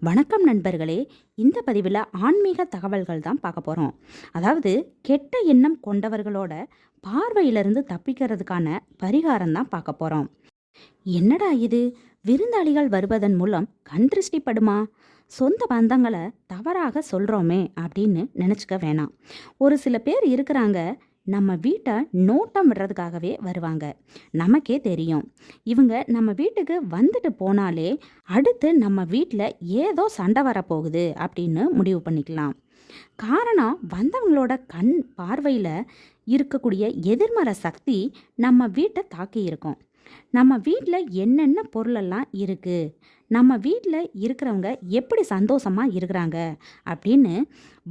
வணக்கம் நண்பர்களே. இந்த பதிவில் ஆன்மீக தகவல்கள் தான் பார்க்க போகிறோம். அதாவது கெட்ட எண்ணம் கொண்டவர்களோட பார்வையிலிருந்து தப்பிக்கிறதுக்கான பரிகாரம் தான் பார்க்க போகிறோம். என்னடா இது, விருந்தாளிகள் வருவதன் மூலம் கண் திருஷ்டி படுமா, சொந்த பந்தங்களை தவறாக சொல்கிறோமே அப்படின்னு நினச்சிக்க வேணாம். ஒரு சில பேர் இருக்கிறாங்க, நம்ம வீட்டை நோட்டம் விடுறதுக்காகவே வருவாங்க. நமக்கே தெரியும், இவங்க நம்ம வீட்டுக்கு வந்துட்டு போனாலே அடுத்து நம்ம வீட்டில் ஏதோ சண்டை வரப்போகுது அப்படின்னு முடிவு பண்ணிக்கலாம். காரணம், வந்தவங்களோட கண் பார்வையில் இருக்கக்கூடிய எதிர்மறை சக்தி நம்ம வீட்டை தாக்கி இருக்கும். நம்ம வீட்டில் என்னென்ன பொருளெல்லாம் இருக்குது, நம்ம வீட்டில் இருக்கிறவங்க எப்படி சந்தோஷமாக இருக்கிறாங்க அப்படின்னு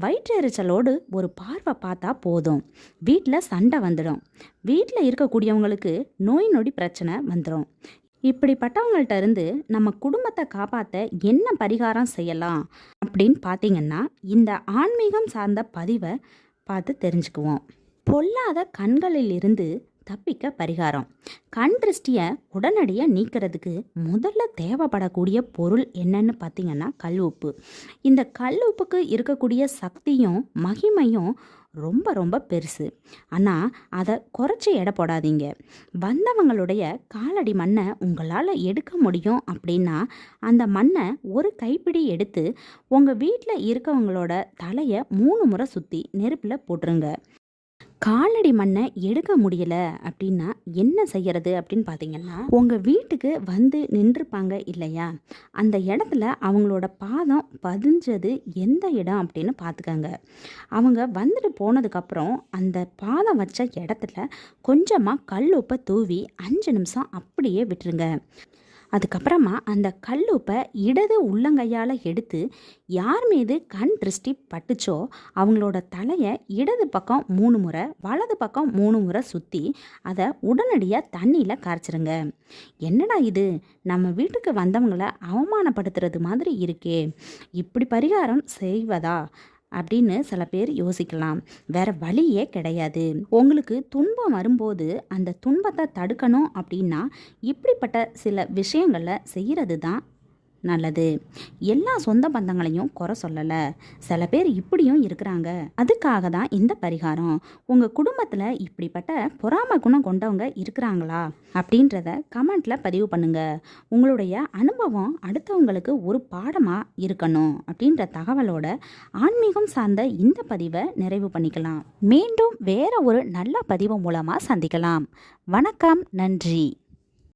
வயிற்றெரிச்சலோடு ஒரு பார்வை பார்த்தா போதும், வீட்டில் சண்டை வந்துடும். வீட்டில் இருக்கக்கூடியவங்களுக்கு நோய் நொடி பிரச்சனை வந்துடும். இப்படிப்பட்டவங்கள்ட்ட இருந்து நம்ம குடும்பத்தை காப்பாற்ற என்ன பரிகாரம் செய்யலாம் அப்படின்னு பார்த்தீங்கன்னா, இந்த ஆன்மீகம் சார்ந்த பதிவை பார்த்து தெரிஞ்சுக்குவோம். பொல்லாத கண்களில் இருந்து தப்பிக்க பரிகாரம். கண் திருஷ்டியை உடனடியாக நீக்கிறதுக்கு முதல்ல தேவைப்படக்கூடிய பொருள் என்னன்னு பார்த்தீங்கன்னா கல் உப்பு. இந்த கல் உப்புக்கு இருக்கக்கூடிய சக்தியும் மகிமையும் ரொம்ப ரொம்ப பெருசு. ஆனால் அதை குறைச்சி எடை போடாதீங்க. வந்தவங்களுடைய காலடி மண்ணை உங்களால் எடுக்க முடியும் அப்படின்னா அந்த மண்ணை ஒரு கைப்பிடி எடுத்து உங்கள் வீட்டில் இருக்கவங்களோட தலையை 3 முறை சுற்றி நெருப்பில் போட்டுருங்க. காலடி மண்ணை எடுக்க முடியல அப்படின்னா என்ன செய்யறது அப்படின்னு பார்த்தீங்கன்னா, உங்கள் வீட்டுக்கு வந்து நின்றுப்பாங்க இல்லையா, அந்த இடத்துல அவங்களோட பாதம் பதிஞ்சது எந்த இடம் அப்படின்னு பார்த்துக்கங்க. அவங்க வந்துட்டு போனதுக்கப்புறம் அந்த பாதம் வச்ச இடத்துல கொஞ்சமாக கல் உப்பை தூவி 5 நிமிஷம் அப்படியே விட்டுருங்க. அதுக்கப்புறமா அந்த கல்லுப்பை இடது உள்ளங்கையால் எடுத்து யார் மீது கண் திருஷ்டி பட்டுச்சோ அவங்களோட தலையை இடது பக்கம் 3 முறை, வலது பக்கம் 3 முறை சுற்றி அதை உடனடியாக தண்ணியில் கரைச்சிருங்க. என்னடா இது, நம்ம வீட்டுக்கு வந்தவங்களை அவமானப்படுத்துறது மாதிரி இருக்கே, இப்படி பரிகாரம் செய்வதா அப்படின்னு சில பேர் யோசிக்கலாம். வேற வழியே கிடையாது. உங்களுக்கு துன்பம் வரும்போது அந்த துன்பத்தை தடுக்கணும் அப்படின்னா இப்படிப்பட்ட சில விஷயங்களை செய்கிறது தான் நல்லது. எல்லா சொந்த பந்தங்களையும் குறை சொல்லலை, சில பேர் இப்படியும் இருக்கிறாங்க. அதுக்காக தான் இந்த பரிகாரம். உங்கள் குடும்பத்தில் இப்படிப்பட்ட பொறாமை குணம் கொண்டவங்க இருக்கிறாங்களா அப்படின்றத கமெண்ட்டில் பதிவு பண்ணுங்க. உங்களுடைய அனுபவம் அடுத்தவங்களுக்கு ஒரு பாடமாக இருக்கணும் அப்படின்ற தகவலோட ஆன்மீகம் சார்ந்த இந்த பதிவை நிறைவு பண்ணிக்கலாம். மீண்டும் வேற ஒரு நல்ல பதிவு மூலமாக சந்திக்கலாம். வணக்கம், நன்றி.